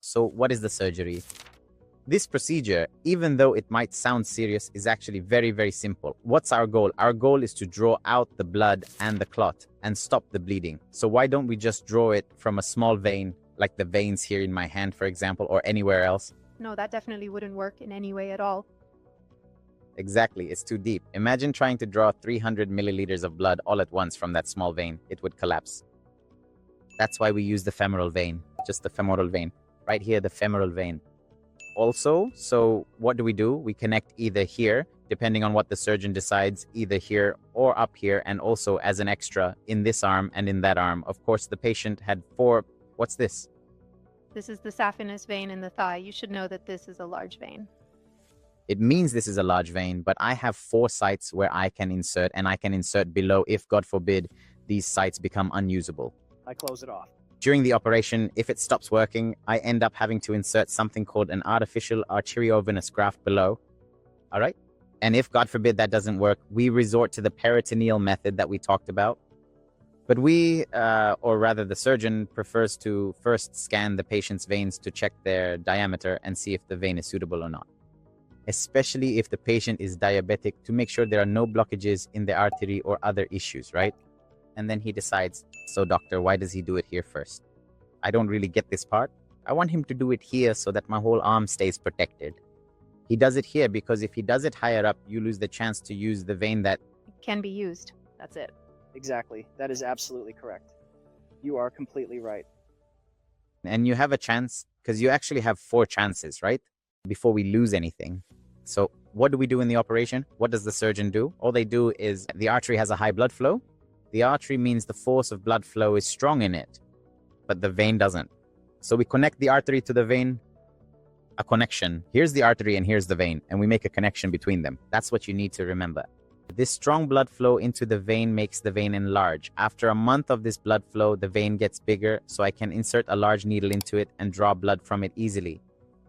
So what is the surgery? This procedure, even though it might sound serious, is actually very, very simple. What's our goal? Our goal is to draw out the blood and the clot and stop the bleeding. So why don't we just draw it from a small vein, like the veins here in my hand, for example, or anywhere else? No, that definitely wouldn't work in any way at all. Exactly, it's too deep. Imagine trying to draw 300 milliliters of blood all at once from that small vein. It would collapse. That's why we use the femoral vein, just the femoral vein. Right here, the femoral vein. Also, so what do? We connect either here, depending on what the surgeon decides, either here or up here, and also as an extra in this arm and in that arm. Of course, the patient had 4. What's this? This is the saphenous vein in the thigh. You should know that this is a large vein. It means this is a large vein, but I have 4 sites where I can insert, and I can insert below if, God forbid, these sites become unusable. I close it off. During the operation, if it stops working, I end up having to insert something called an artificial arteriovenous graft below. All right? And if, God forbid, that doesn't work, we resort to the peritoneal method that we talked about. But we, or rather the surgeon, prefers to first scan the patient's veins to check their diameter and see if the vein is suitable or not. Especially if the patient is diabetic, to make sure there are no blockages in the artery or other issues, right? And then he decides, so doctor, why does he do it here first? I don't really get this part. I want him to do it here so that my whole arm stays protected. He does it here because if he does it higher up, you lose the chance to use the vein that Can be used. That's it. Exactly. That is absolutely correct. You are completely right. and you have a chance, because you actually have 4 chances, right? Before we lose anything. So what do we do in the operation? What does the surgeon do? All they do is the artery has a high blood flow. The artery means the force of blood flow is strong in it, but the vein doesn't. So we connect the artery to the vein, a connection. Here's the artery and here's the vein, and we make a connection between them. That's what you need to remember. This strong blood flow into the vein makes the vein enlarge. After a month of this blood flow, the vein gets bigger, so I can insert a large needle into it and draw blood from it easily.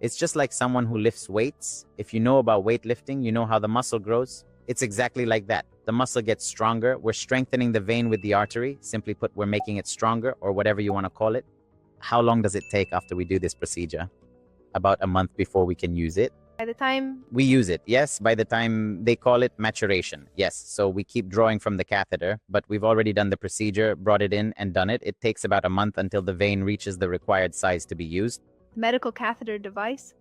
It's just like someone who lifts weights. If you know about weightlifting, you know how the muscle grows. It's exactly like that. The muscle gets stronger. We're strengthening the vein with the artery. Simply put, we're making it stronger, or whatever you want to call it. How long does it take after we do this procedure? About a month before we can use it. By the time We use it, yes. By the time they call it maturation, yes. So we keep drawing from the catheter, but we've already done the procedure, brought it in and done it. It takes about a month until the vein reaches the required size to be used. medical catheter device,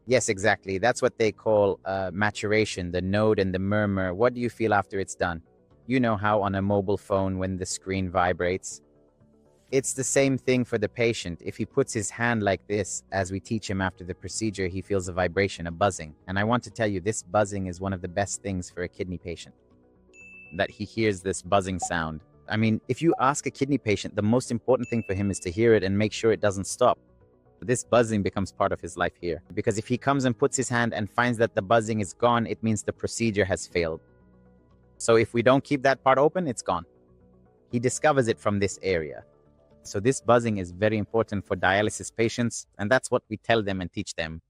Yes, exactly. That's what they call maturation, the node and the murmur. What do you feel after it's done? You know how on a mobile phone when the screen vibrates? It's the same thing for the patient. If he puts his hand like this, as we teach him after the procedure, he feels a vibration, a buzzing. And I want to tell you, this buzzing is one of the best things for a kidney patient, that he hears this buzzing sound. I mean, if you ask a kidney patient, the most important thing for him is to hear it and make sure it doesn't stop. This buzzing becomes part of his life here. Because if he comes and puts his hand and finds that the buzzing is gone, it means the procedure has failed. So if we don't keep that part open, it's gone. He discovers it from this area. So this buzzing is very important for dialysis patients, and that's what we tell them and teach them.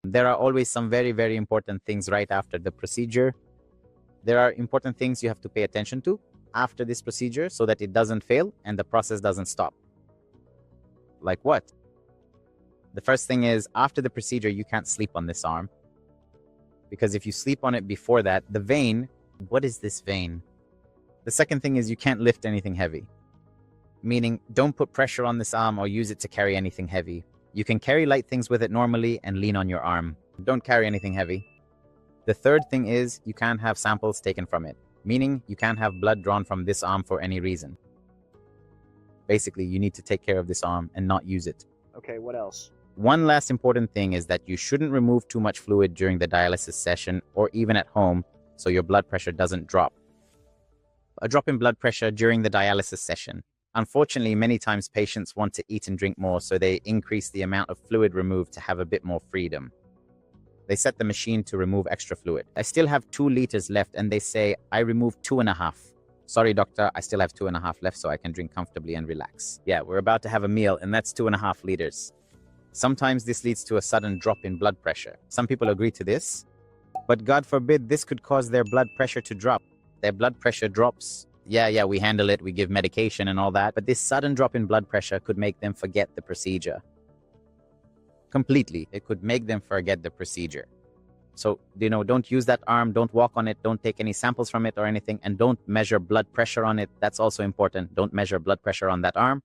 There are always some very, very important things right after the procedure. There are important things you have to pay attention to after this procedure so that it doesn't fail and the process doesn't stop. Like what? The first thing is, after the procedure, you can't sleep on this arm. Because if you sleep on it before that, the vein, what is this vein? The second thing is you can't lift anything heavy. Meaning, don't put pressure on this arm or use it to carry anything heavy. You can carry light things with it normally and lean on your arm. Don't carry anything heavy. The third thing is you can't have samples taken from it. Meaning, you can't have blood drawn from this arm for any reason. Basically, you need to take care of this arm and not use it. Okay, what else? One last important thing is that you shouldn't remove too much fluid during the dialysis session or even at home so your blood pressure doesn't drop. A drop in blood pressure during the dialysis session. Unfortunately, many times patients want to eat and drink more, so they increase the amount of fluid removed to have a bit more freedom. They set the machine to remove extra fluid. I still have 2 liters left, and they say, I removed 2.5. Sorry, doctor, I still have 2.5 left so I can drink comfortably and relax. Yeah, we're about to have a meal, and that's 2.5 liters. Sometimes this leads to a sudden drop in blood pressure. Some people agree to this, but God forbid this could cause their blood pressure to drop. Their blood pressure drops. Yeah, we handle it, we give medication and all that, but this sudden drop in blood pressure could make them forget the procedure. Completely. It could make them forget the procedure. So, don't use that arm, don't walk on it, don't take any samples from it or anything, and don't measure blood pressure on it. That's also important. Don't measure blood pressure on that arm.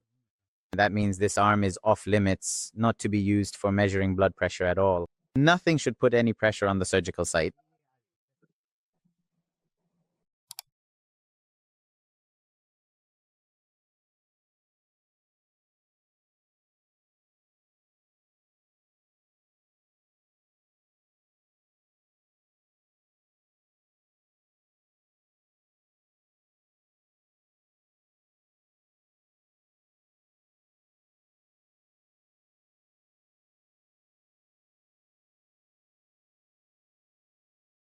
That means this arm is off limits, not to be used for measuring blood pressure at all. Nothing should put any pressure on the surgical site.